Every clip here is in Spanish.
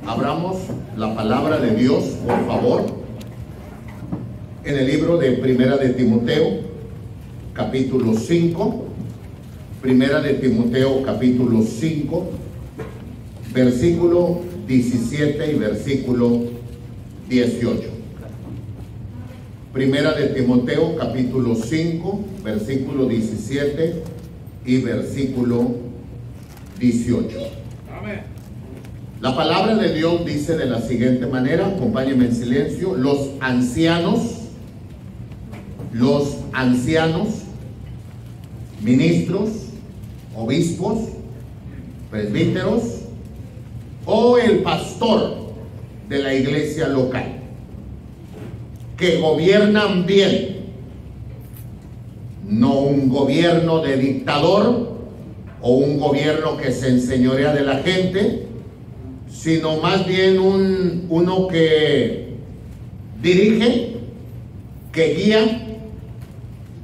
Abramos la palabra de Dios, por favor, en el libro de Primera de Timoteo, capítulo 5. Primera de Timoteo, capítulo 5, versículo 17 y versículo 18. Primera de Timoteo, capítulo 5, versículo 17 y versículo 18. Amén. La palabra de Dios dice de la siguiente manera, acompáñenme en silencio: los ancianos, ministros, obispos, presbíteros o el pastor de la iglesia local, que gobiernan bien, no un gobierno de dictador o un gobierno que se enseñorea de la gente, sino más bien uno que dirige, que guía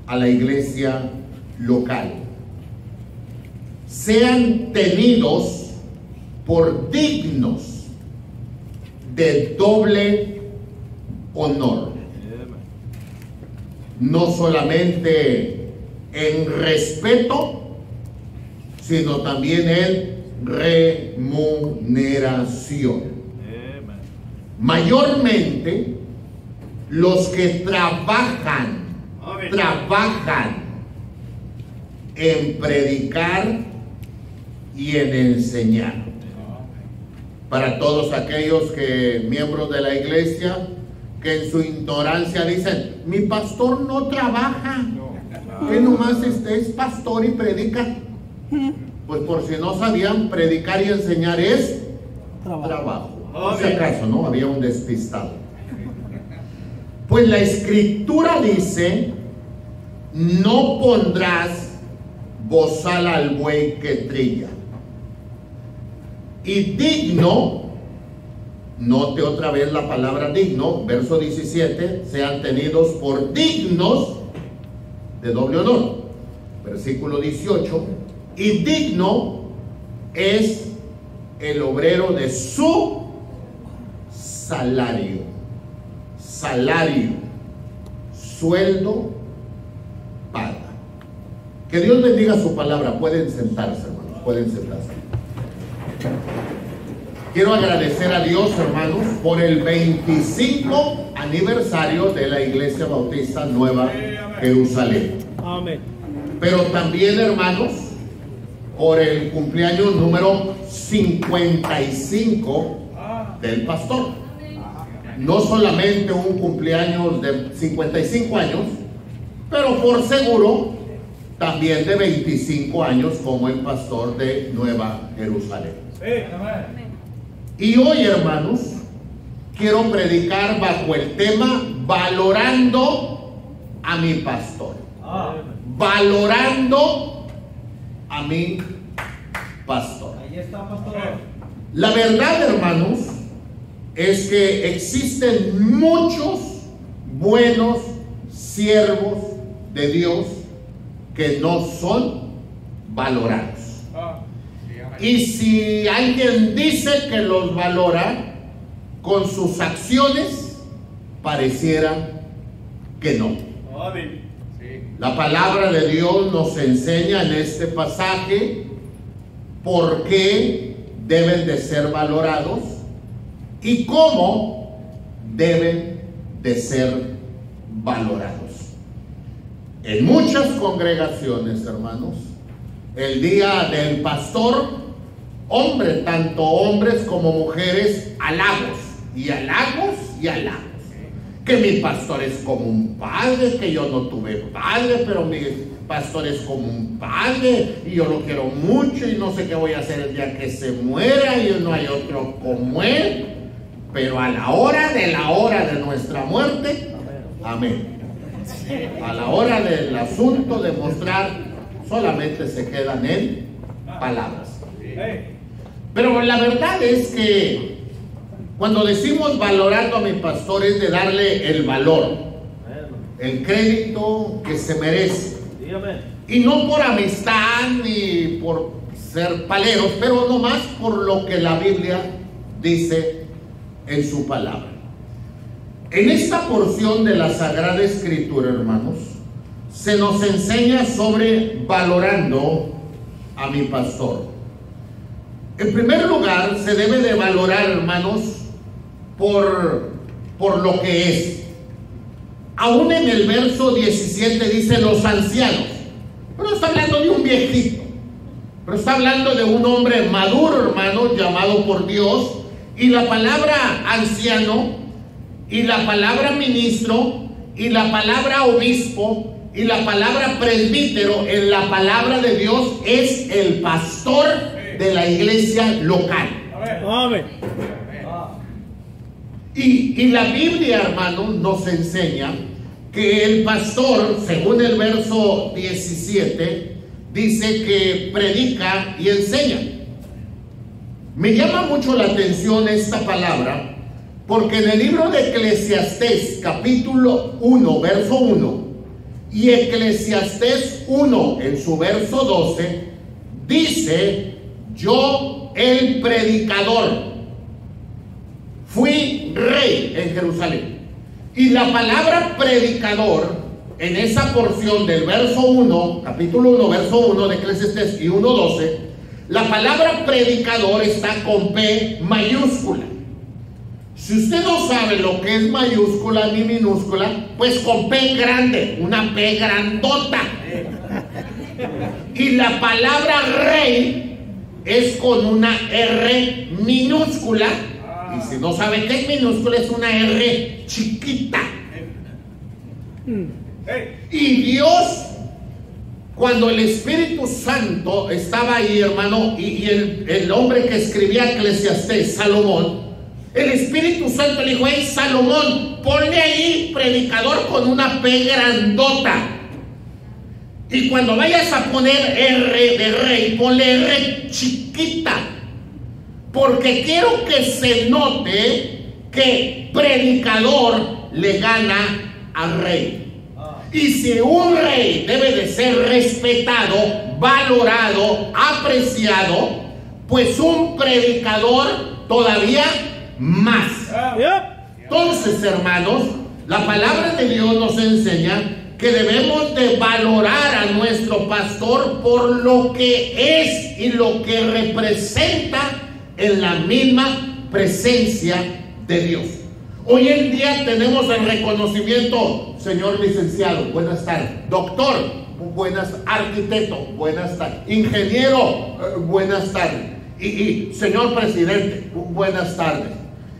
a la iglesia local. Sean tenidos por dignos de doble honor, no solamente en respeto, sino también en remuneración. Mayormente los que trabajan en predicar y en enseñar. Para todos aquellos miembros de la iglesia, que en su ignorancia dicen: mi pastor no trabaja, que nomás es pastor y predica. Pues por si no sabían, predicar y enseñar es trabajo. Por si acaso, ¿no? Había un despistado. Pues la escritura dice: no pondrás bozal al buey que trilla. Y digno, note otra vez la palabra digno, verso 17, sean tenidos por dignos de doble honor. Versículo 18, y digno es el obrero de su salario, sueldo, paga. Que Dios bendiga su palabra. Pueden sentarse, hermanos, pueden sentarse. Quiero agradecer a Dios, hermanos, por el 25 aniversario de la Iglesia Bautista Nueva Jerusalén. Amén. Pero también, hermanos, por el cumpleaños número 55 del pastor. No solamente un cumpleaños de 55 años, pero por seguro también de 25 años como el pastor de Nueva Jerusalén. Y hoy, hermanos, quiero predicar bajo el tema valorando a mi pastor. Valorando a mi pastor. Ahí está, pastor. La verdad, hermanos, es que existen muchos buenos siervos de Dios que no son valorados. Y si alguien dice que los valora, con sus acciones pareciera que no. La palabra de Dios nos enseña en este pasaje por qué deben de ser valorados y cómo deben de ser valorados. En muchas congregaciones, hermanos, el día del pastor, tanto hombres como mujeres, halagos y halagos y halagos. Que mi pastor es como un padre, que yo no tuve padre, pero mi pastor es como un padre y yo lo quiero mucho y no sé qué voy a hacer el día que se muera y no hay otro como él. Pero a la hora de nuestra muerte, amén. A la hora del asunto de mostrar, solamente se quedan en palabras. Pero la verdad es que cuando decimos valorando a mi pastor, es de darle el valor, el crédito que se merece. Y no por amistad ni por ser paleros, pero nomás por lo que la Biblia dice en su palabra. En esta porción de la Sagrada Escritura, hermanos, se nos enseña sobre valorando a mi pastor. En primer lugar, se debe de valorar, hermanos, por lo que es. Aún en el verso 17 dice los ancianos, pero no está hablando de un viejito, pero está hablando de un hombre maduro, hermano, llamado por Dios. Y la palabra anciano, y la palabra ministro, y la palabra obispo, y la palabra presbítero en la palabra de Dios es el pastor de la iglesia local. Amén. Y la Biblia, hermano, nos enseña que el pastor, según el verso 17, dice que predica y enseña. Me llama mucho la atención esta palabra, porque en el libro de Eclesiastés, capítulo 1, verso 1, y Eclesiastés 1, en su verso 12, dice: yo, el predicador, fui rey en Jerusalén. Y la palabra predicador, en esa porción del verso 1, capítulo 1, verso 1 de Eclesiastés y 1:12, la palabra predicador está con P mayúscula. Si usted no sabe lo que es mayúscula ni minúscula, pues con P grande, una P grandota. Y la palabra rey es con una R minúscula. Y si no sabe qué es minúscula, es una R chiquita. Y Dios, cuando el Espíritu Santo estaba ahí, hermano, y el hombre que escribía Eclesiastés, Salomón, el Espíritu Santo le dijo: hey, Salomón, ponle ahí predicador con una P grandota. Y cuando vayas a poner R de rey, ponle R chiquita. Porque quiero que se note que predicador le gana al rey. Y si un rey debe de ser respetado, valorado, apreciado, pues un predicador todavía más. Entonces, hermanos, la palabra de Dios nos enseña que debemos de valorar a nuestro pastor por lo que es y lo que representa en la misma presencia de Dios. Hoy en día tenemos el reconocimiento: señor licenciado, buenas tardes; doctor, buenas; arquitecto, buenas tardes; ingeniero, buenas tardes; y señor presidente, buenas tardes.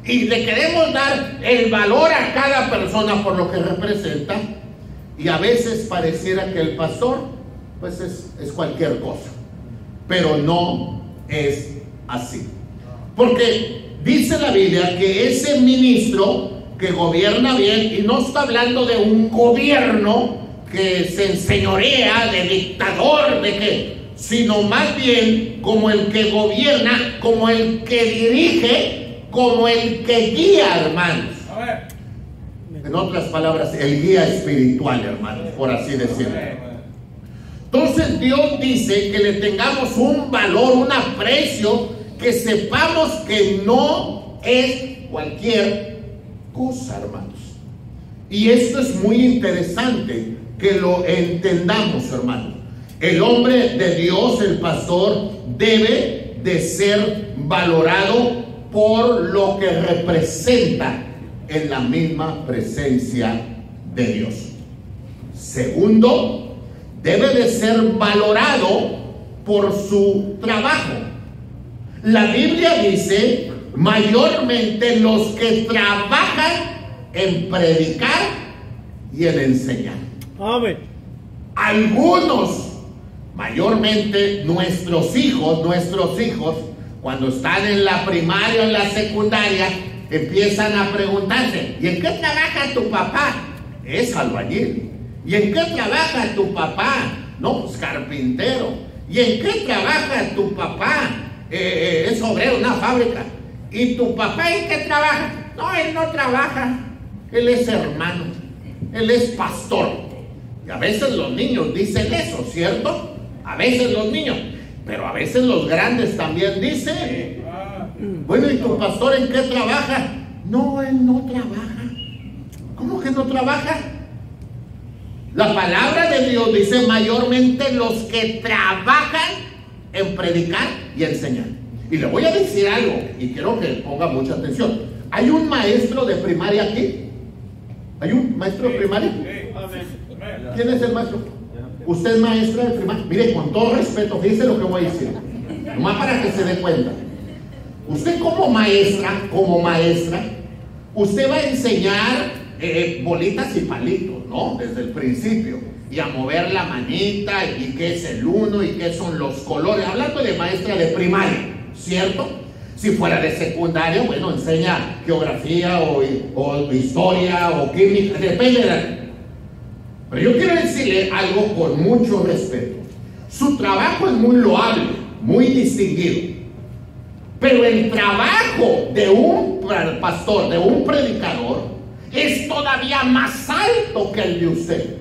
Y le queremos dar el valor a cada persona por lo que representa, y a veces pareciera que el pastor pues es cualquier cosa, pero no es así. Porque dice la Biblia que ese ministro que gobierna bien, y no está hablando de un gobierno que se enseñorea, de dictador, de que, sino más bien como el que gobierna, como el que dirige, como el que guía, hermanos. En otras palabras, el guía espiritual, hermanos, por así decirlo. Entonces Dios dice que le tengamos un valor, un aprecio, que sepamos que no es cualquier cosa, hermanos. Y esto es muy interesante que lo entendamos, hermanos. El hombre de Dios, el pastor, debe de ser valorado por lo que representa en la misma presencia de Dios. Segundo, debe de ser valorado por su trabajo. La Biblia dice: mayormente los que trabajan en predicar y en enseñar. Amén. Algunos, mayormente nuestros hijos, cuando están en la primaria o en la secundaria, empiezan a preguntarse: ¿y en qué trabaja tu papá? Es albañil. ¿Y en qué trabaja tu papá? No, pues carpintero. ¿Y en qué trabaja tu papá? Es obrero, una fábrica. ¿Y tu papá en qué trabaja? No, él no trabaja, él es hermano, él es pastor. Y a veces los niños dicen eso, ¿cierto? A veces los niños, pero a veces los grandes también dicen: Bueno, ¿y tu pastor en qué trabaja? No, él no trabaja. ¿Cómo que no trabaja? La palabra de Dios dice mayormente los que trabajan en predicar y enseñar. Y le voy a decir algo, y quiero que ponga mucha atención. ¿Hay un maestro de primaria aquí? ¿Hay un maestro de primaria? ¿Quién es el maestro? ¿Usted es maestra de primaria? Mire, con todo respeto, fíjese lo que voy a decir. Nomás para que se dé cuenta. Usted como maestra, usted va a enseñar bolitas y palitos, ¿no? Desde el principio. Y a mover la manita, y qué es el uno, y qué son los colores. Hablando de maestra de primaria, ¿cierto? Si fuera de secundaria, bueno, enseña geografía o historia o química, depende de la... Pero yo quiero decirle algo con mucho respeto. Su trabajo es muy loable, muy distinguido. Pero el trabajo de un pastor, de un predicador, es todavía más alto que el de usted.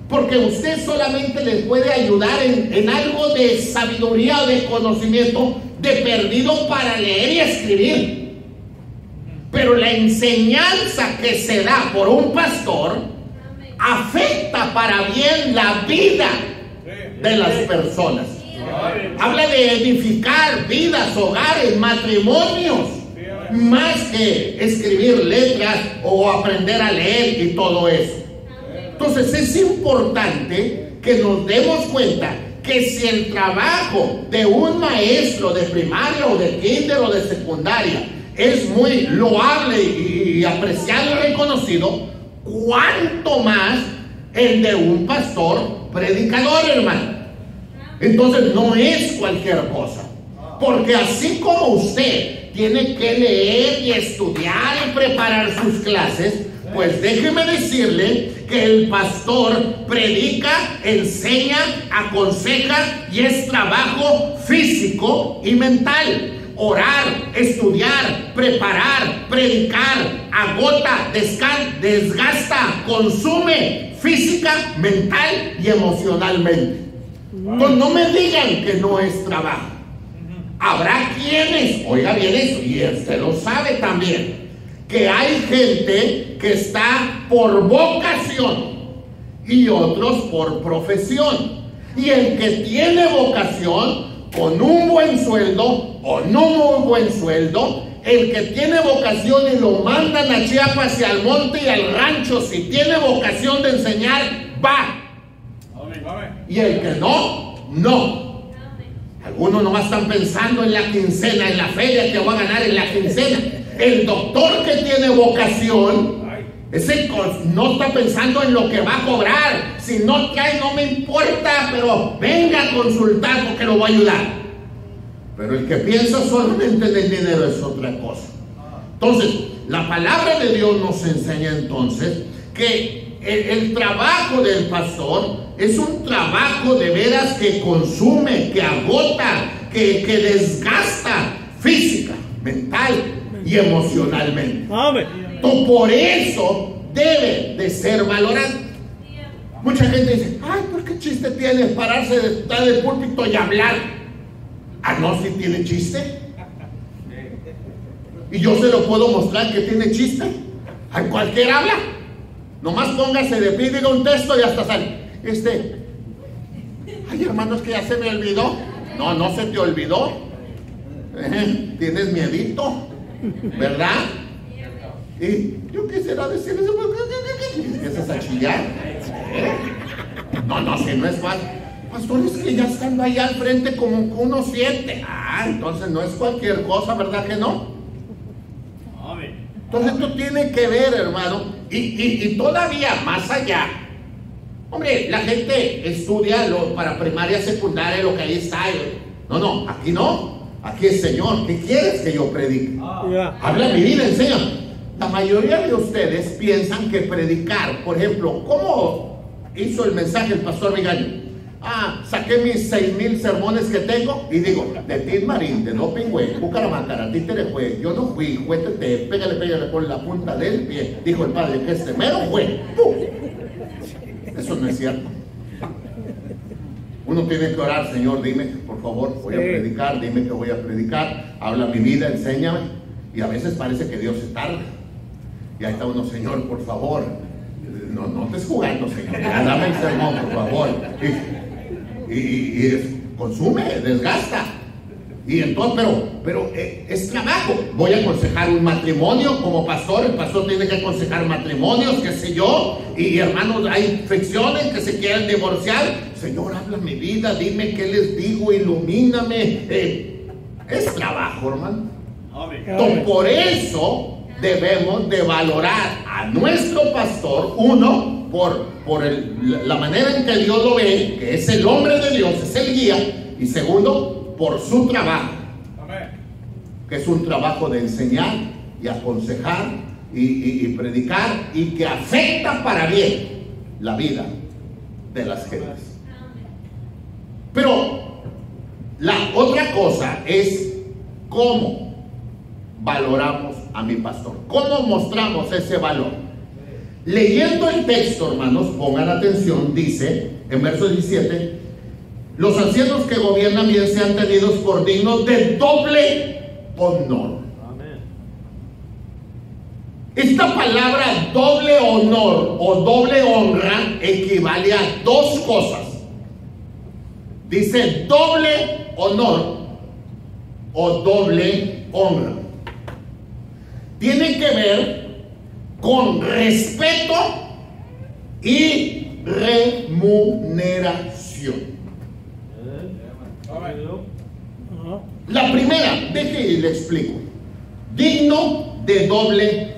Porque usted solamente les puede ayudar en algo de sabiduría o de conocimiento, de perdido para leer y escribir. Pero la enseñanza que se da por un pastor afecta para bien la vida de las personas. Habla de edificar vidas, hogares, matrimonios, más que escribir letras o aprender a leer y todo eso. Entonces es importante que nos demos cuenta que si el trabajo de un maestro de primaria o de kinder o de secundaria es muy loable y apreciado y reconocido, cuánto más el de un pastor predicador, hermano. Entonces no es cualquier cosa, porque así como usted tiene que leer y estudiar y preparar sus clases, pues déjeme decirle que el pastor predica, enseña, aconseja y es trabajo físico y mental. Orar, estudiar, preparar, predicar, agota, desgasta, consume física, mental y emocionalmente. Entonces no me digan que no es trabajo. Habrá quienes, oiga bien eso, y usted lo sabe también, que hay gente que está por vocación y otros por profesión. Y el que tiene vocación, con un buen sueldo o no muy buen sueldo, el que tiene vocación y lo mandan a Chiapas y al monte y al rancho, si tiene vocación de enseñar, va. Y el que no, no. Algunos nomás están pensando en la quincena, en la feria que va a ganar en la quincena. El doctor que tiene vocación, ese no está pensando en lo que va a cobrar. Si no trae, no me importa, pero venga a consultar porque lo voy a ayudar. Pero el que piensa solamente en el dinero es otra cosa. Entonces, la palabra de Dios nos enseña entonces que el trabajo del pastor es un trabajo de veras que consume, que agota, que desgasta física, mental y emocionalmente. Entonces, por eso debe de ser valorado. Mucha gente dice, ay, ¿por qué chiste tiene pararse detrás del púlpito y hablar? Ah, no, si tiene chiste. Y yo se lo puedo mostrar que tiene chiste. A cualquier habla. Nomás póngase de pie y diga un texto y hasta sale. Ay, hermanos, que ya se me olvidó. No, no se te olvidó. Tienes miedito, ¿verdad? Y yo quisiera decirles, empiezas a chillar. No, si no es fácil. Pastores que ya están ahí al frente como unos 7. Ah, entonces no es cualquier cosa, ¿verdad que no? Entonces esto tiene que ver, hermano, y todavía más allá. Hombre, la gente estudia para primaria, secundaria, lo que ahí está. No, aquí no. Aquí es, Señor, ¿qué quieres que yo predique? Habla mi vida, enseña. La mayoría de ustedes piensan que predicar, por ejemplo, ¿cómo hizo el mensaje el pastor Vigaño? Saqué mis 6,000 sermones que tengo y digo, de Tin Marín, de Dopingüe, Bucaramanga, Títere, yo no fui, juétete, pégale con la punta del pie, dijo el padre, que mero fue. Eso no es cierto. Uno tiene que orar, Señor, dime, por favor, voy a predicar, dime que voy a predicar, habla mi vida, enséñame. Y a veces parece que Dios se tarda. Y ahí está uno, Señor, por favor, no estés jugando, Señor, ya dame el sermón, por favor. Y consume, desgasta. Y entonces, pero es trabajo. Voy a aconsejar un matrimonio como pastor. El pastor tiene que aconsejar matrimonios, qué sé yo. Y hermanos, hay fricciones que se quieren divorciar. Señor, habla mi vida, dime qué les digo, ilumíname. Es trabajo, hermano. Entonces, por eso debemos de valorar a nuestro pastor, uno, por la manera en que Dios lo ve, que es el hombre de Dios, es el guía. Y segundo, por su trabajo, que es un trabajo de enseñar y aconsejar y predicar, y que afecta para bien la vida de las gentes. Pero la otra cosa es cómo valoramos a mi pastor, cómo mostramos ese valor. Leyendo el texto, hermanos, pongan atención, dice en verso 17: los ancianos que gobiernan bien sean tenidos por dignos de doble honor. Amén. Esta palabra doble honor o doble honra equivale a dos cosas. Dice doble honor o doble honra. Tiene que ver con respeto y remuneración. La primera, deje y le explico. Digno de doble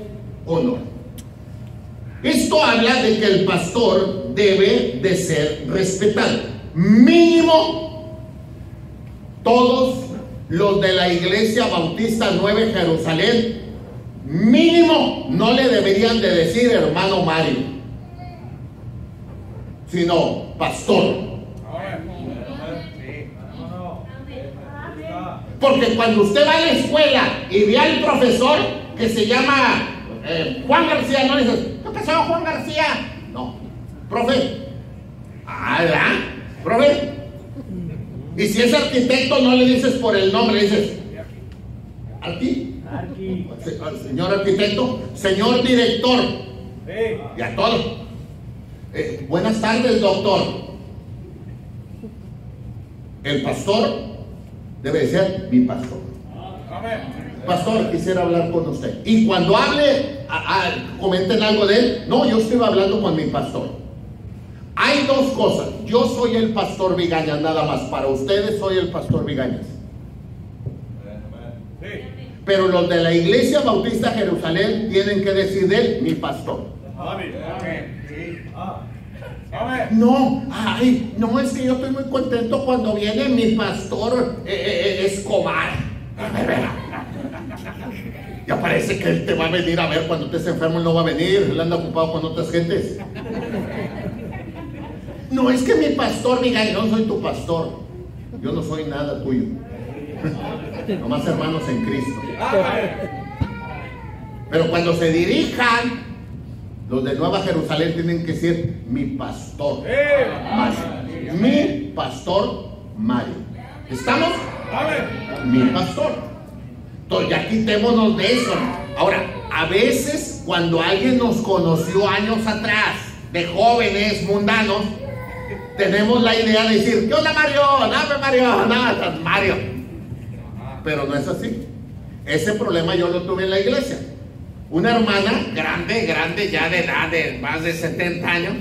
honor. Esto habla de que el pastor debe de ser respetado. Mínimo, todos los de la Iglesia Bautista Nueva Jerusalén, mínimo, no le deberían de decir hermano Mario, sino pastor. Porque cuando usted va a la escuela y ve al profesor que se llama Juan García, no le dices, ¿qué pasó, Juan García? No, profe. ¿Verdad? Profe. Y si es arquitecto, no le dices por el nombre, le dices señor arquitecto, señor director. Y a todos. Buenas tardes, doctor. El pastor debe ser mi pastor. Pastor, quisiera hablar con usted. Y cuando hable, comenten algo de él. No, yo estoy hablando con mi pastor. Hay dos cosas. Yo soy el pastor Vigañas, nada más. Para ustedes soy el pastor Vigañas. Pero los de la Iglesia Bautista Jerusalén tienen que decir de él, mi pastor. No, no, es que yo estoy muy contento cuando viene mi pastor Escobar. Ya parece que él te va a venir a ver cuando estés enfermo. Él no va a venir, él anda ocupado con otras gentes. No, es que mi pastor, diga, yo no soy tu pastor. Yo no soy nada tuyo. Nomás hermanos en Cristo. Pero cuando se dirijan, los de Nueva Jerusalén tienen que decir mi pastor Mario. Mi pastor Mario. ¿Estamos? Mi pastor. Entonces ya quitémonos de eso. Ahora, a veces cuando alguien nos conoció años atrás, de jóvenes mundanos, tenemos la idea de decir, ¿qué onda, Mario? Dame, Mario, nada, Mario. Pero no es así. Ese problema yo lo tuve en la iglesia. Una hermana grande, ya de edad de más de 70 años,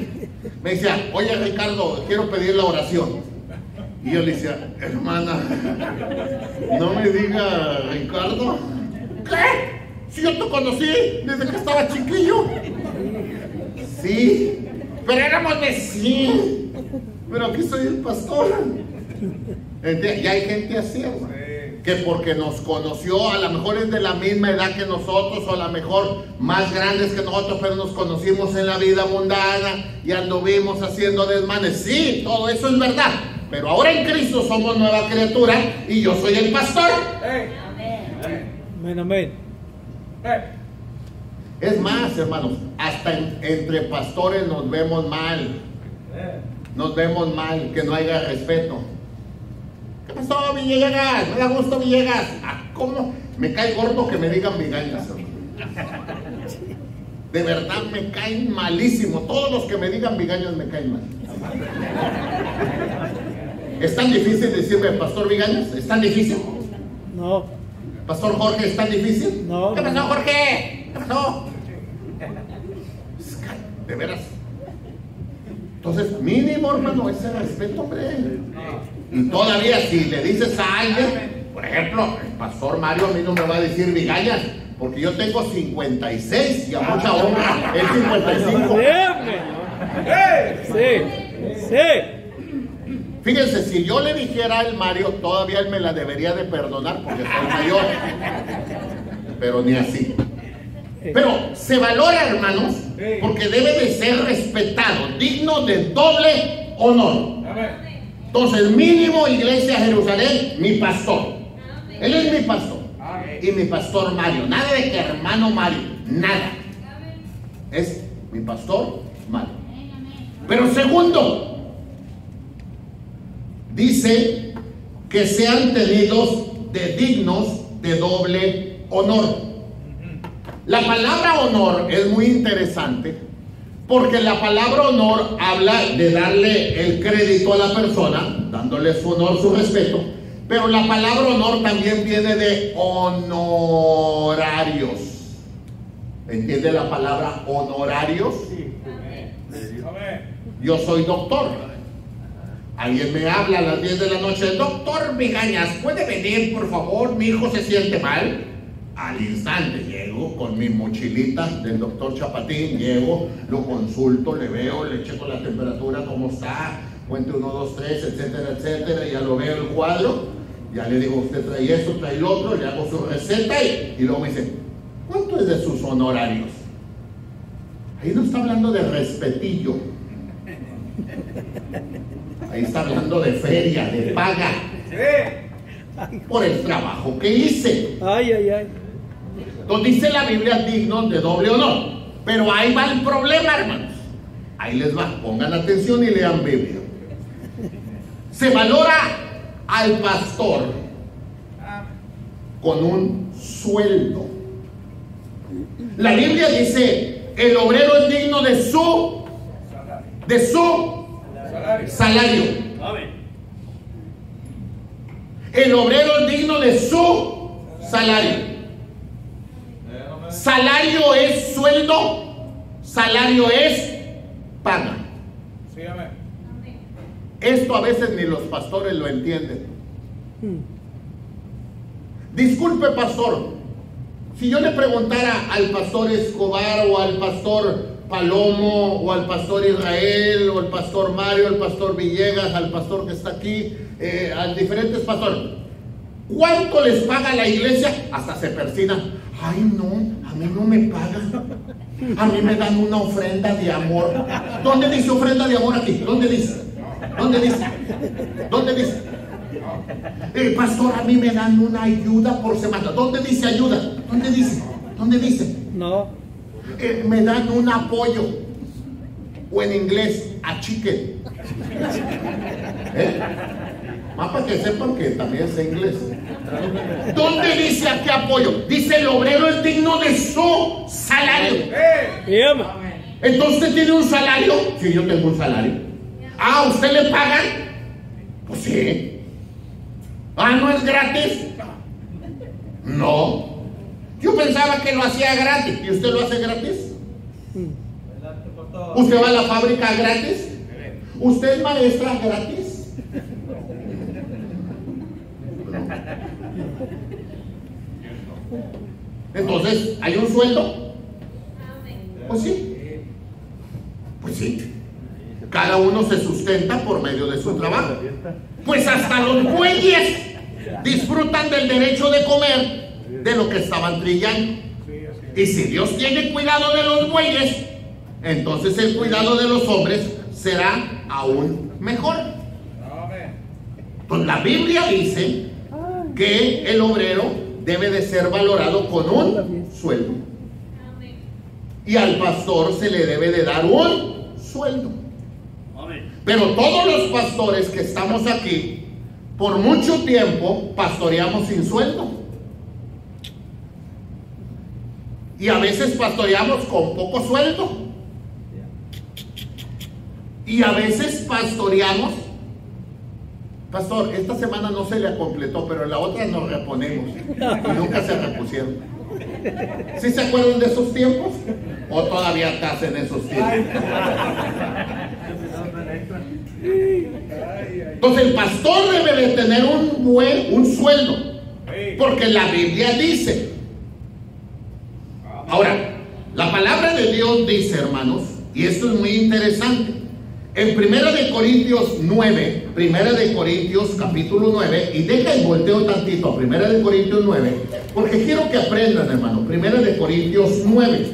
me decía, oye, Ricardo, quiero pedir la oración. Y yo le decía, hermana, no me diga Ricardo. ¿Qué? Si yo te conocí desde que estaba chiquillo. Sí, pero éramos vecinos. Pero aquí soy el pastor. Y hay gente así, hermano, que porque nos conoció, a lo mejor es de la misma edad que nosotros, o a lo mejor más grandes que nosotros, pero nos conocimos en la vida mundana y anduvimos haciendo desmanes. Sí, todo eso es verdad, pero ahora en Cristo somos nueva criatura y yo soy el pastor. Amén, amén. Es más, hermanos, hasta entre pastores nos vemos mal. nos vemos mal, que no haya respeto. ¿Qué pasó, Villegas? Me da gusto, Villegas. Ah, ¿cómo? Me cae gordo que me digan Vigañas, hermano. De verdad me caen malísimo. Todos los que me digan Vigañas me caen mal. ¿Es tan difícil decirme Pastor Vigañas? ¿Es tan difícil? No. Pastor Jorge, ¿es tan difícil? No. ¿Qué pasó, Jorge? ¿Qué pasó? De veras. Entonces, mínimo, hermano, ese respeto, hombre. Y todavía, si le dices a alguien, por ejemplo, el Pastor Mario a mí no me va a decir Vigañas, porque yo tengo 56 y a mucha honra el 55. Sí, sí. Fíjense, si yo le dijera al Mario, todavía él me la debería de perdonar porque soy mayor. Pero ni así. Pero se valora, hermanos, porque debe de ser respetado, digno de doble honor. Entonces, mínimo, Iglesia Jerusalén, mi pastor. Él es mi pastor. Y mi pastor Mario. Nada de que hermano Mario. Nada. Es mi pastor Mario. Pero segundo, dice que sean tenidos de dignos de doble honor. La palabra honor es muy interesante porque la palabra honor habla de darle el crédito a la persona, dándole su honor, su respeto, pero la palabra honor también viene de honorarios. ¿Entiende la palabra honorarios? Yo soy doctor. Alguien me habla a las 10 de la noche, doctor Vigañas, ¿puede venir por favor? Mi hijo se siente mal. Al instante llego con mi mochilita del doctor Chapatín, llego, lo consulto, le veo, le checo la temperatura, cómo está, cuente 1, 2, 3, etcétera, etcétera, ya lo veo el cuadro, ya le digo, usted trae esto, trae el otro, le hago su receta y luego me dice, ¿cuánto es de sus honorarios? Ahí no está hablando de respetillo, ahí está hablando de feria, de paga, por el trabajo que hice. Ay, ay, ay. Entonces dice la Biblia dignos de doble honor. Pero ahí va el problema, hermanos. Ahí les va, pongan atención y lean Biblia. Se valora al pastor con un sueldo. La Biblia dice, el obrero es digno de su salario. El obrero es digno de su salario. Salario es sueldo, salario es paga. Esto a veces ni los pastores lo entienden. Disculpe, pastor, si yo le preguntara al pastor Escobar o al pastor Palomo o al pastor Israel o al pastor Mario, al pastor Villegas, al pastor que está aquí, a diferentes pastores, ¿cuánto les paga la iglesia? Hasta se persignan. Ay, no, a mí no me pagan. A mí me dan una ofrenda de amor. ¿Dónde dice ofrenda de amor aquí? ¿Dónde dice? ¿Dónde dice? ¿Dónde dice? Pastor, a mí me dan una ayuda por semana. ¿Dónde dice ayuda? ¿Dónde dice? ¿Dónde dice? No. Me dan un apoyo. O en inglés, a chicken. Más para que sepan que también sé inglés. ¿Dónde dice aquí apoyo? Dice el obrero es digno de su salario. Entonces usted tiene un salario. Sí, yo tengo un salario. Ah, ¿usted le pagan? Pues sí. Ah, ¿no es gratis? No. Yo pensaba que lo hacía gratis. ¿Y usted lo hace gratis? ¿Usted va a la fábrica gratis? ¿Usted es maestra gratis? Entonces, ¿hay un sueldo? Pues sí. Pues sí. Cada uno se sustenta por medio de su trabajo. Pues hasta los bueyes disfrutan del derecho de comer de lo que estaban trillando. Y si Dios tiene cuidado de los bueyes, entonces el cuidado de los hombres será aún mejor. Pues la Biblia dice que el obrero debe de ser valorado con un sueldo. Y al pastor se le debe de dar un sueldo. Pero todos los pastores que estamos aquí, por mucho tiempo pastoreamos sin sueldo. Y a veces pastoreamos con poco sueldo. Y a veces pastoreamos, pastor, esta semana no se le completó, pero en la otra nos reponemos. Y nunca se repusieron. ¿Sí se acuerdan de esos tiempos? ¿O todavía estás en esos tiempos? Entonces el pastor debe de tener un sueldo, porque la Biblia dice. Ahora, la palabra de Dios dice, hermanos, y esto es muy interesante. En 1 Corintios 9, 1 Corintios capítulo 9, y deja y volteo tantito a 1 Corintios 9, porque quiero que aprendan, hermano. 1 Corintios 9,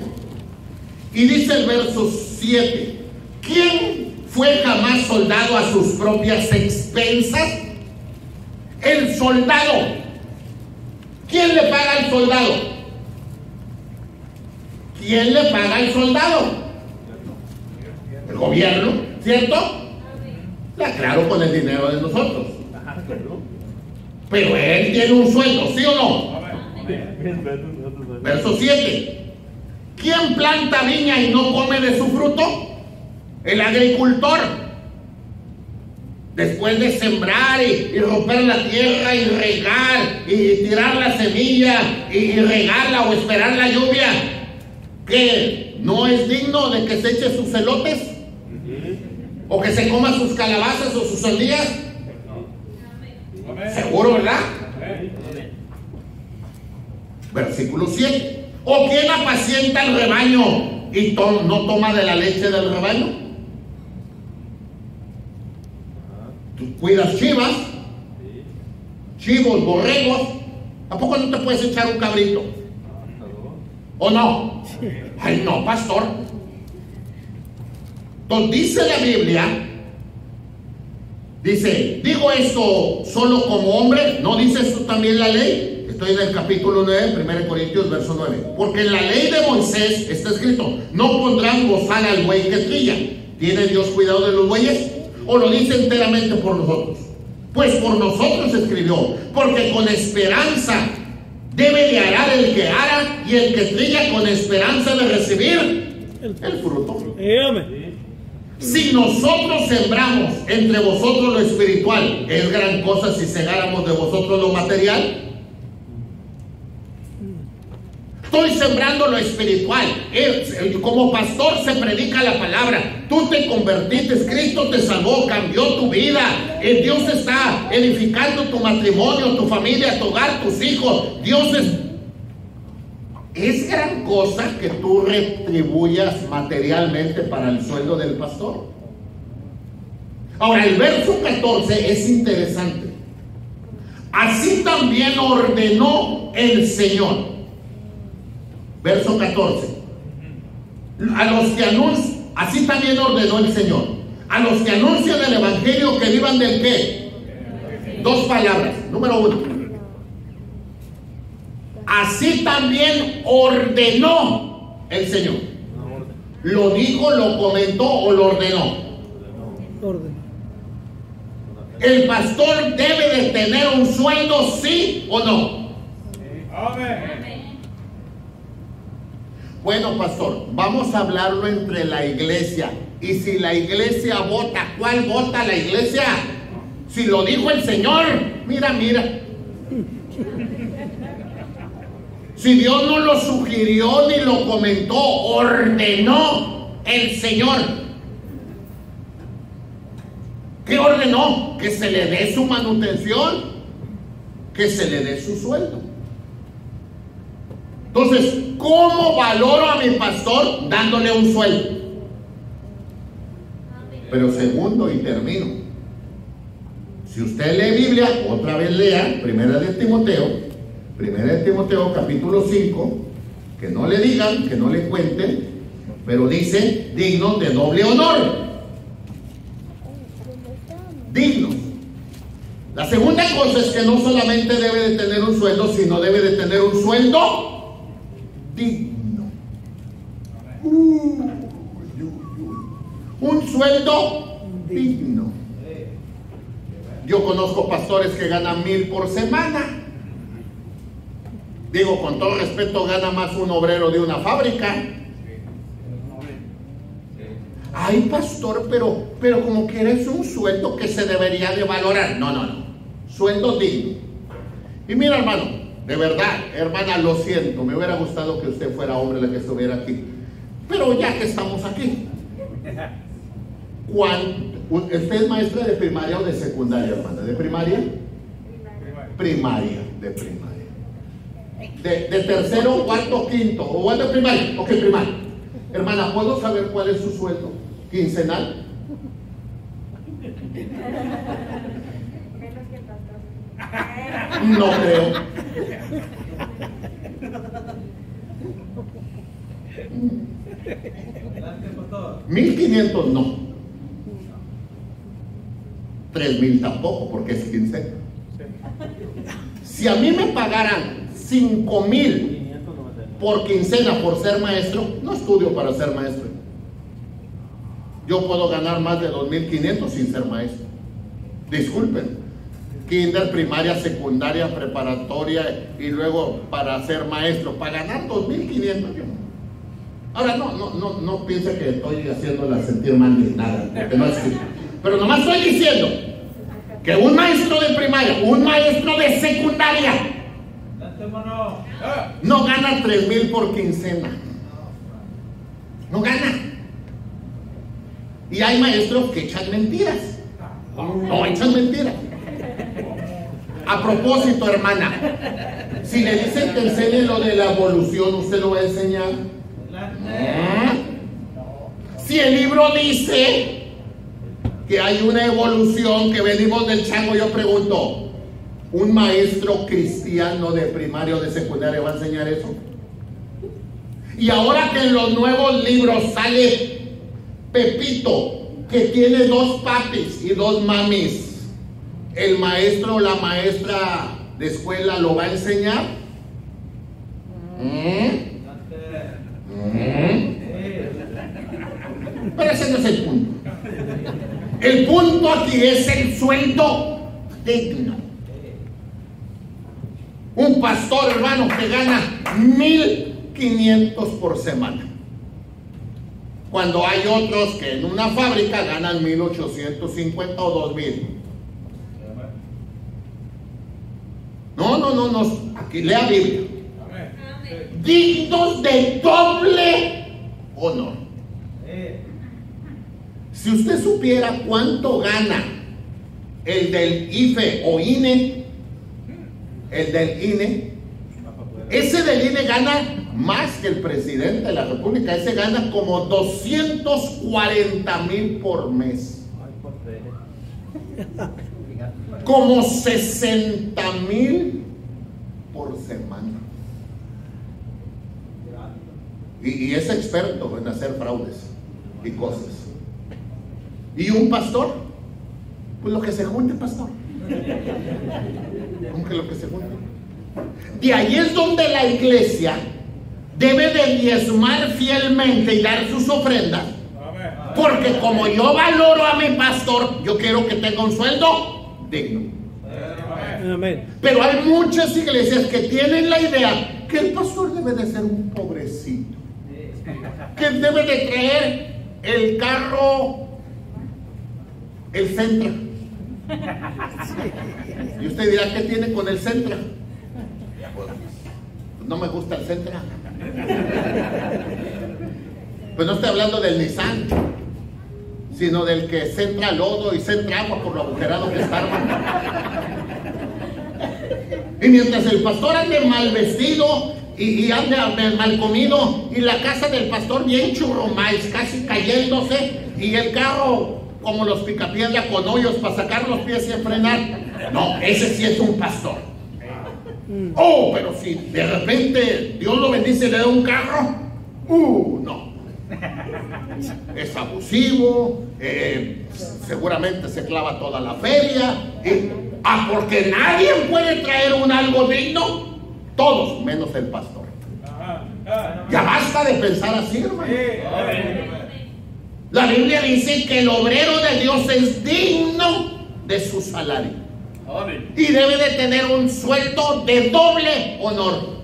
y dice el verso 7: ¿quién fue jamás soldado a sus propias expensas? El soldado. ¿Quién le paga al soldado? ¿Quién le paga al soldado? El gobierno, ¿cierto? Claro, con el dinero de nosotros. Pero él tiene un sueldo, ¿sí o no? Verso 7: ¿quién planta viña y no come de su fruto? El agricultor. Después de sembrar y romper la tierra y regar y tirar la semilla y regarla o esperar la lluvia, ¿qué? ¿No es digno de que se eche sus elotes? ¿O que se coma sus calabazas o sus sandías? Seguro, ¿verdad? Versículo 7: ¿o quién apacienta el rebaño y no toma de la leche del rebaño? Tú cuidas chivas, chivos, borregos. ¿A poco no te puedes echar un cabrito? ¿O no? Ay, no, pastor. Entonces dice la Biblia, dice, digo esto solo como hombre, ¿no dice esto también la ley? Estoy en el capítulo 9, 1 Corintios, verso 9. Porque en la ley de Moisés está escrito: no pondrán bozal al buey que trilla. ¿Tiene Dios cuidado de los bueyes? ¿O lo dice enteramente por nosotros? Pues por nosotros escribió: porque con esperanza debe de arar el que ara, y el que trilla con esperanza de recibir el fruto. Si nosotros sembramos entre vosotros lo espiritual, es gran cosa si segáramos de vosotros lo material. Estoy sembrando lo espiritual. Como pastor se predica la palabra. Tú te convertiste, Cristo te salvó, cambió tu vida. Dios está edificando tu matrimonio, tu familia, tu hogar, tus hijos. Dios es gran cosa que tú retribuyas materialmente para el sueldo del pastor. Ahora, el verso 14 es interesante. Así también ordenó el Señor. Verso 14. A los que anuncian, así también ordenó el Señor, a los que anuncian el evangelio, que vivan del ¿qué? Dos palabras. Número 1. Así también ordenó el Señor. ¿Lo dijo, lo comentó o lo ordenó? ¿El pastor debe de tener un sueldo, sí o no? Amén. Bueno, pastor, vamos a hablarlo entre la iglesia. Y si la iglesia vota, ¿cuál vota la iglesia? Si lo dijo el Señor, mira. Si Dios no lo sugirió ni lo comentó, ordenó el Señor. ¿Qué ordenó? Que se le dé su manutención, que se le dé su sueldo. Entonces, ¿cómo valoro a mi pastor? Dándole un sueldo. Pero segundo, y termino, si usted lee Biblia, otra vez lea Primera de Timoteo capítulo 5, que no le digan, que no le cuenten, pero dice: dignos de doble honor. Dignos. La segunda cosa es que no solamente debe de tener un sueldo, sino debe de tener un sueldo digno. Un sueldo digno. Yo conozco pastores que ganan 1,000 por semana. Digo, con todo respeto, gana más un obrero de una fábrica. Ay, pastor, pero como que eres un sueldo que se debería de valorar. No. Sueldo digno. Y mira, hermano, de verdad, hermana, lo siento. Me hubiera gustado que usted fuera hombre la que estuviera aquí. Pero ya que estamos aquí. ¿Usted es maestra de primaria o de secundaria, hermana? ¿De primaria? Primaria, de primaria. De tercero, cuarto, quinto. ¿O es de primaria? Ok, primaria. Hermana, ¿puedo saber cuál es su sueldo quincenal? No creo. 1,500 no. 3,000 tampoco, porque es quincena. Si a mí me pagaran 5,000 por quincena por ser maestro, no estudio para ser maestro. Yo puedo ganar más de 2,500 sin ser maestro. Disculpen. Kinder, primaria, secundaria, preparatoria y luego para ser maestro, para ganar 2,500. Ahora no piense que estoy haciéndola sentir mal ni nada, porque no es así. Pero nomás estoy diciendo que un maestro de primaria, un maestro de secundaria no gana 3,000 por quincena. No gana. Y hay maestros que echan mentiras. No echan mentiras. A propósito, hermana, si le dicen que enseñe lo de la evolución, ¿usted lo va a enseñar? Si el libro dice que hay una evolución, que venimos del chango, yo pregunto, ¿un maestro cristiano de primaria o de secundaria va a enseñar eso? Y ahora que en los nuevos libros sale Pepito, que tiene 2 papis y 2 mamis, ¿el maestro o la maestra de escuela lo va a enseñar? Pero ese no es el punto. El punto aquí es el sueldo digno. Un pastor, hermano, que gana 1,500 por semana, cuando hay otros que en una fábrica ganan 1,850 o 2,000. No, aquí lea Biblia. Dignos de doble honor. Si usted supiera cuánto gana el del IFE o INE, ese del INE gana más que el presidente de la República. Ese gana como 240,000 por mes, como 60,000 por semana. Y es experto en hacer fraudes y cosas. ¿Y un pastor? Pues lo que se junte, pastor. ¿Cómo que lo que se junte? De ahí es donde la iglesia debe de diezmar fielmente y dar sus ofrendas. Porque como yo valoro a mi pastor, yo quiero que tenga un sueldo digno. Amén. Pero hay muchas iglesias que tienen la idea que el pastor debe de ser un pobrecito, que debe de traer el carro, el Sentra. Y usted dirá, ¿qué tiene con el Sentra? Pues no me gusta el Sentra. Pues no estoy hablando del Nissan, sino del que centra lodo y centra agua por lo agujerado que está, hermano. Y mientras el pastor ande mal vestido y ande mal comido, y la casa del pastor bien churrumais, casi cayéndose, y el carro como los picapiedra con hoyos para sacar los pies y frenar, no, ese sí es un pastor. Oh, pero si de repente Dios lo bendice y le da un carro, no. Es abusivo, seguramente se clava toda la feria, porque nadie puede traer un algo digno, todos menos el pastor. Ya basta de pensar así, hermano. La Biblia dice que el obrero de Dios es digno de su salario. Amén. Y debe de tener un sueldo de doble honor.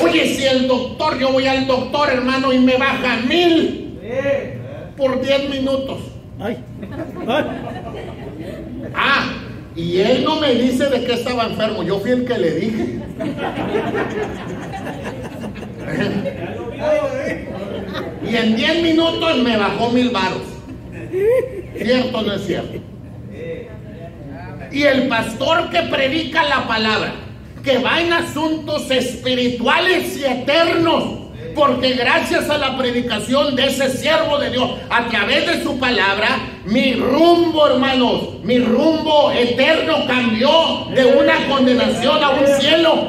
Oye, si el doctor, yo voy al doctor, hermano, y me baja 1000 por 10 minutos. Ay. Ay. Ah, y él no me dice de qué estaba enfermo. Yo fui el que le dije. Y en 10 minutos me bajó 1000 varos. ¿Cierto o no es cierto? Y el pastor que predica la palabra, que va en asuntos espirituales y eternos, porque gracias a la predicación de ese siervo de Dios, a través de su palabra, mi rumbo, hermanos, mi rumbo eterno cambió de una condenación a un cielo.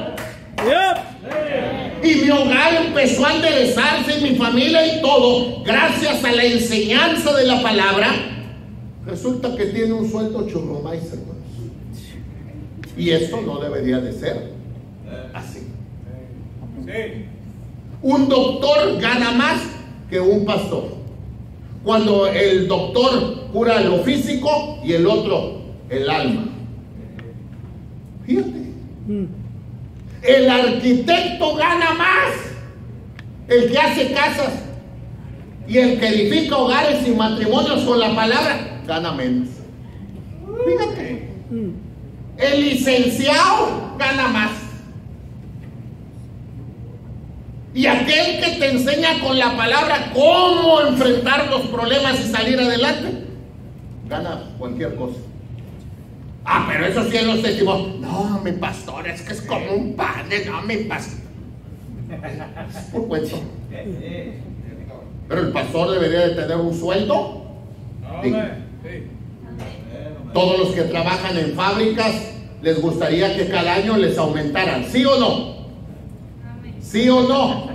Y mi hogar empezó a enderezarse, y mi familia y todo, gracias a la enseñanza de la palabra. Resulta que tiene un sueldo churromais, hermanos. Y esto no debería de ser así. Un doctor gana más que un pastor. Cuando el doctor cura lo físico y el otro el alma. Fíjate. El arquitecto gana más. El que hace casas y el que edifica hogares y matrimonios con la palabra gana menos. Fíjate. El licenciado gana más. Y aquel que te enseña con la palabra cómo enfrentar los problemas y salir adelante, gana cualquier cosa. Ah, pero eso sí en los testimonios. No, mi pastor, es que es como un padre. No, mi pastor. Por cuento. Pero el pastor debería de tener un sueldo. Sí. Todos los que trabajan en fábricas, les gustaría que cada año les aumentaran, ¿sí o no? ¿Sí o no?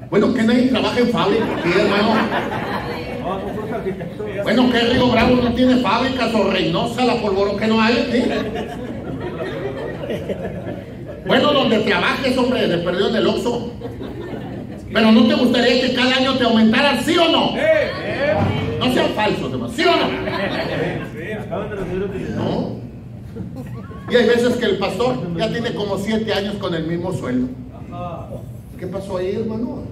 Bueno, que nadie trabaja en fábrica aquí, hermano. Bueno, que Río Bravo no tiene fábricas, o Reynosa, la Polvorón, que no hay, ¿sí? Bueno, donde trabajes, hombre, de perdido en el Oxxo. Pero ¿no te gustaría que cada año te aumentaran, sí o no? No sean falsos, hermano, ¿sí o no? No. Y hay veces que el pastor ya tiene como 7 años con el mismo sueldo. ¿Qué pasó ahí, hermano?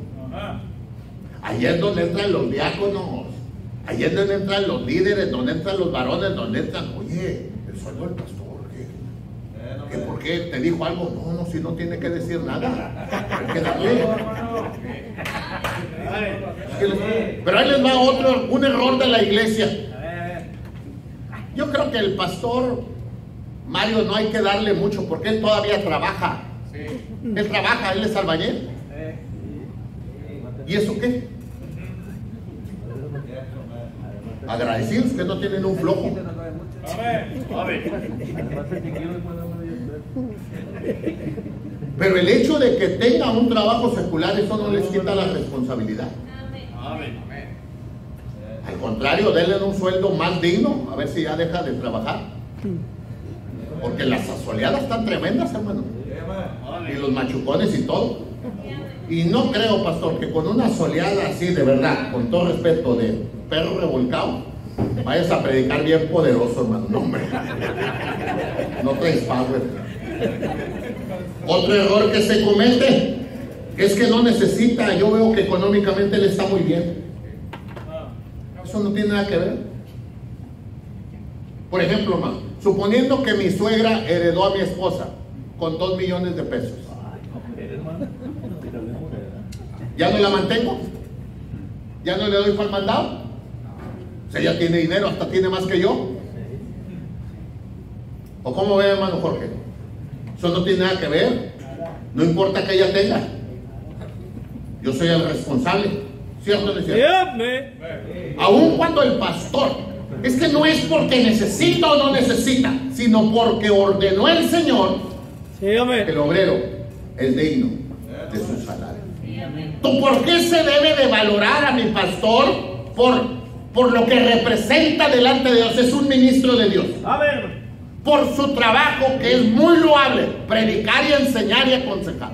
Ahí es donde entran los diáconos, ahí es donde entran los líderes, donde entran los varones, donde entran. Oye, el sueldo del pastor, ¿qué? ¿Por qué? ¿Te dijo algo? No, si no tiene que decir nada, hay que darle. Pero ahí les va un error de la iglesia. Yo creo que el pastor Mario no hay que darle mucho, porque él todavía trabaja. Él trabaja, él es albañil. ¿Y eso qué? Agradecidos que no tienen un flojo. Pero el hecho de que tengan un trabajo secular, eso no les quita la responsabilidad. Al contrario, denle un sueldo más digno, a ver si ya deja de trabajar. Porque las asoleadas están tremendas, hermano. Y los machucones y todo. Y no creo, pastor, que con una soleada así, de verdad, con todo respeto, de perro revolcado, vayas a predicar bien poderoso, hermano. No, hombre. No traes power. Otro error que se comete es que no necesita. Yo veo que económicamente él está muy bien. Eso no tiene nada que ver. Por ejemplo, hermano, suponiendo que mi suegra heredó a mi esposa con 2 millones de pesos. ¿Ya no la mantengo? ¿Ya no le doy para el mandado? O sea, ella tiene dinero, hasta tiene más que yo. ¿O cómo ve, hermano Jorge? Eso no tiene nada que ver. No importa que ella tenga. Yo soy el responsable. ¿Cierto o no es cierto? Aun cuando el pastor, es que no es porque necesita o no necesita, sino porque ordenó el Señor que el obrero es digno de su salario. ¿Por qué se debe de valorar a mi pastor? Por lo que representa delante de Dios. Es un ministro de Dios. Por su trabajo, que es muy loable, predicar y enseñar y aconsejar.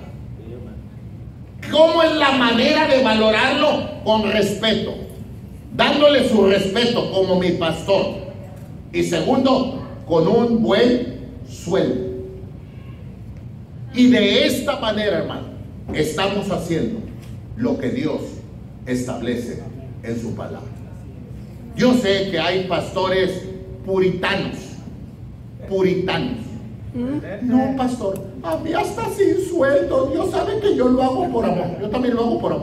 ¿Cómo es la manera de valorarlo? Con respeto, dándole su respeto como mi pastor. Y segundo, con un buen sueldo. Y de esta manera, hermano, estamos haciendo lo que Dios establece en su palabra. Yo sé que hay pastores puritanos. No, pastor, a mí hasta sin sueldo. Dios sabe que yo lo hago por amor. Yo también lo hago por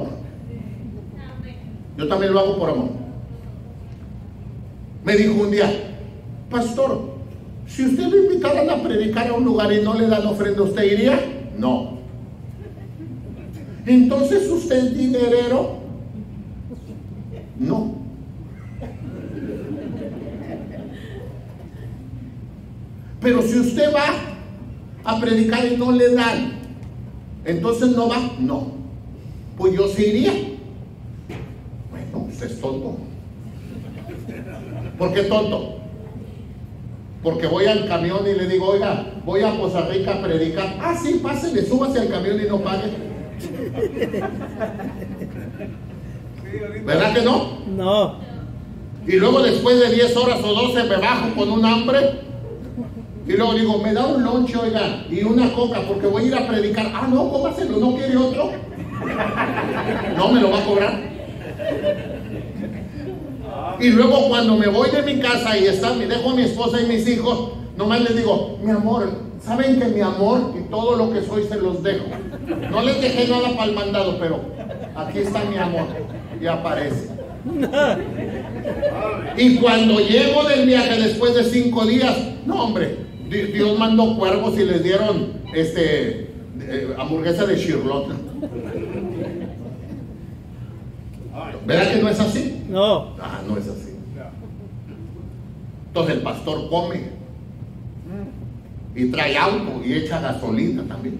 amor. Me dijo un día, pastor, si usted lo invitaran a predicar a un lugar y no le dan ofrenda, ¿usted iría? No. Entonces, ¿usted es dinerero? No. Pero si usted va a predicar y no le dan, entonces no va. No. Pues yo sí iría. Bueno, usted es tonto. ¿Por qué tonto? Porque voy al camión y le digo, oiga, voy a Poza Rica a predicar. Ah, sí, pásele, súbase al camión y no pague. ¿Verdad que no? No. Y luego después de 10 horas o 12 me bajo con un hambre. Y luego digo, me da un lonche, oiga, y una coca porque voy a ir a predicar. Ah, no, cómaselo, ¿no quiere otro? No, me lo va a cobrar. Y luego cuando me voy de mi casa y dejo a mi esposa y mis hijos, nomás les digo, mi amor, saben que mi amor y todo lo que soy se los dejo. No les dejé nada para el mandado, pero aquí está mi amor. Y aparece. Y cuando llego del viaje después de 5 días, no, hombre, Dios mandó cuervos y les dieron hamburguesa de Shirlota. ¿Verdad que no es así? No. Ah, no es así. Entonces el pastor come y trae auto y echa gasolina también.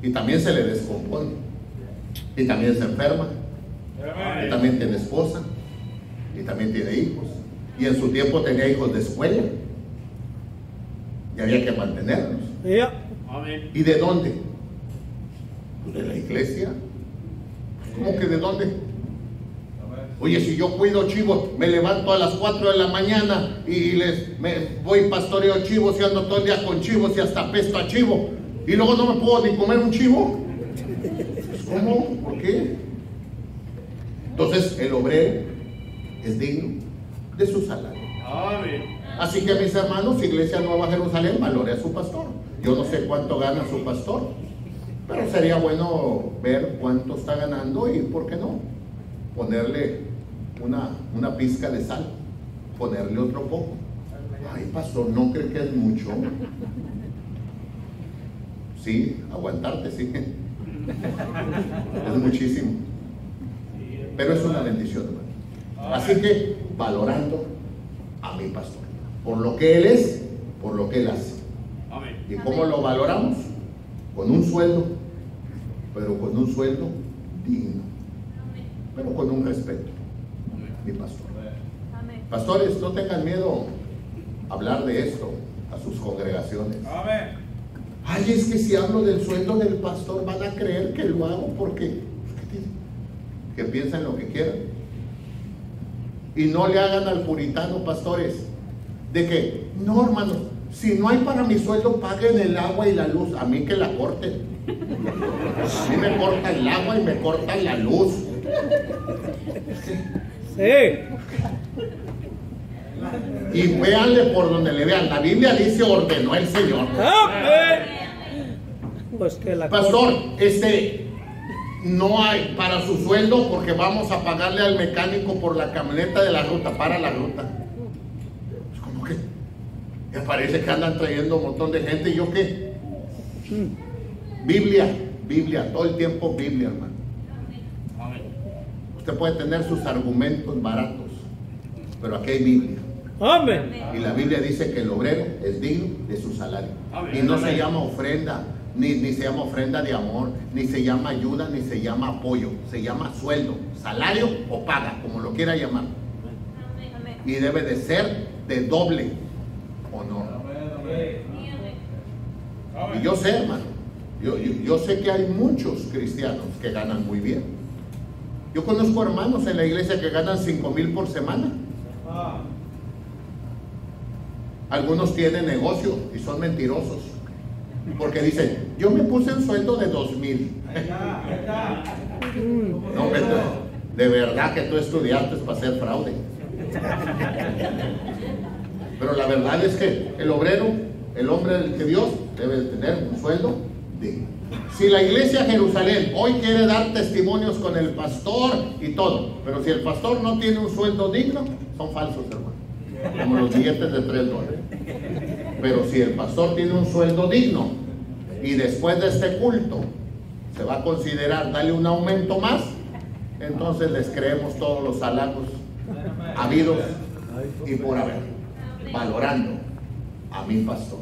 Y también se le descompone. Y también se enferma. Y también tiene esposa. Y también tiene hijos. Y en su tiempo tenía hijos de escuela. Y había que mantenerlos. Yeah. ¿Y de dónde? Pues de la iglesia. ¿Cómo que de dónde? Oye, si yo cuido chivos, me levanto a las 4 de la mañana y voy pastoreo chivos y ando todo el día con chivos y hasta pesto a chivo. Y luego no me puedo ni comer un chivo. ¿Cómo? ¿Por qué? Entonces el obrero es digno de su salario. Así que mis hermanos, Iglesia Nueva Jerusalén, valore a su pastor. Yo no sé cuánto gana su pastor, pero sería bueno ver cuánto está ganando y, ¿por qué no?, ponerle una pizca de sal, ponerle otro poco. Ay, pastor, ¿no cree que es mucho? Sí, aguantarte, sí. Es muchísimo. Pero es una bendición, hermano. Así que, valorando a mi pastor, por lo que él es, por lo que él hace. ¿Y cómo lo valoramos? Con un sueldo, pero con un sueldo digno, pero con un respeto. Mi pastor. Pastores, no tengan miedo a hablar de esto a sus congregaciones. Ay, es que si hablo del sueldo del pastor van a creer que lo hago porque que piensen lo que quieran. Y no le hagan al puritano, pastores, de que, no, hermano, si no hay para mi sueldo, paguen el agua y la luz. A mí que la corten. A mí me cortan el agua y me cortan la luz. Sí. Y véanle por donde le vean. La Biblia dice, ordenó el Señor. Pues que la pastor, no hay para su sueldo porque vamos a pagarle al mecánico por la camioneta de la ruta, para la ruta. Pues, ¿cómo que? Me parece que andan trayendo un montón de gente. ¿Y yo qué? Biblia, todo el tiempo Biblia, hermano. Usted puede tener sus argumentos baratos, pero aquí hay Biblia. Amén. Y la Biblia dice que el obrero es digno de su salario. Y no se llama ofrenda, ni se llama ofrenda de amor, ni se llama ayuda, ni se llama apoyo. Se llama sueldo, salario o paga, como lo quiera llamar. Y debe de ser de doble honor. Y yo sé, hermano, yo sé que hay muchos cristianos que ganan muy bien. Yo conozco hermanos en la iglesia que ganan 5,000 por semana. Algunos tienen negocio y son mentirosos, porque dicen, yo me puse un sueldo de 2,000. No, de verdad que tú estudiaste para hacer fraude. Pero la verdad es que el obrero, el hombre de Dios, debe tener un sueldo digno. Si la iglesia Jerusalén hoy quiere dar testimonios con el pastor y todo, pero si el pastor no tiene un sueldo digno, son falsos, hermano, como los billetes de $3. Pero si el pastor tiene un sueldo digno y después de este culto se va a considerar darle un aumento más, entonces les creemos todos los halagos habidos y por haber, valorando a mi pastor.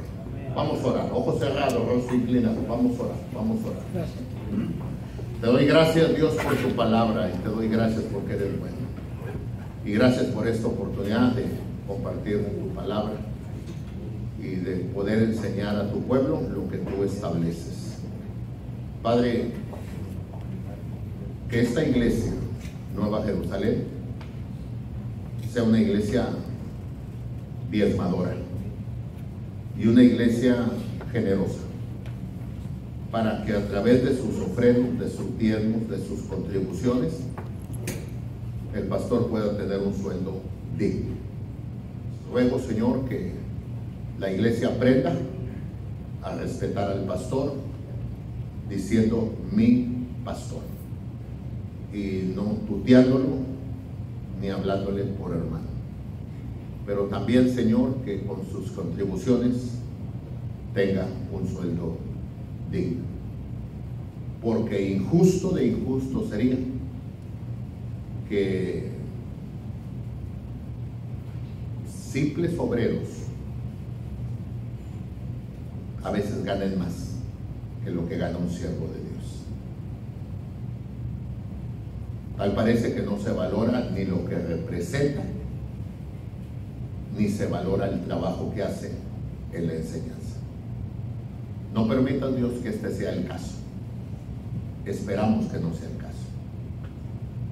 Vamos a orar, ojos cerrados, rostro inclinado. Vamos a orar, vamos a orar. Te doy gracias, Dios, por tu palabra, y te doy gracias porque eres bueno. Y gracias por esta oportunidad de compartir tu palabra y de poder enseñar a tu pueblo lo que tú estableces. Padre, que esta iglesia, Nueva Jerusalén, sea una iglesia diezmadora y una iglesia generosa, para que a través de sus ofrendas, de sus diezmos, de sus contribuciones, el pastor pueda tener un sueldo digno. Ruego, Señor, que la iglesia aprenda a respetar al pastor, diciendo mi pastor, y no tuteándolo ni hablándole por hermano. Pero también, Señor, que con sus contribuciones tenga un sueldo digno, porque injusto de injusto sería que simples obreros a veces ganen más que lo que gana un siervo de Dios. Tal parece que no se valora ni lo que representa, ni se valora el trabajo que hace en la enseñanza. No permitas, Dios, que este sea el caso. Esperamos que no sea el caso.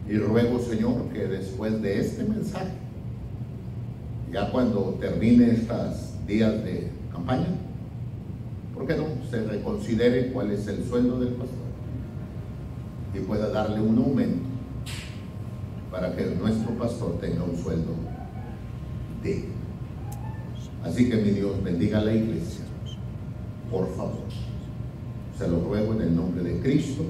Y ruego, Señor, que después de este mensaje, ya cuando termine estos días de campaña, ¿por qué no se reconsidere cuál es el sueldo del pastor y pueda darle un aumento para que nuestro pastor tenga un sueldo digno? Así que, mi Dios, bendiga a la iglesia, por favor. Se lo ruego en el nombre de Cristo.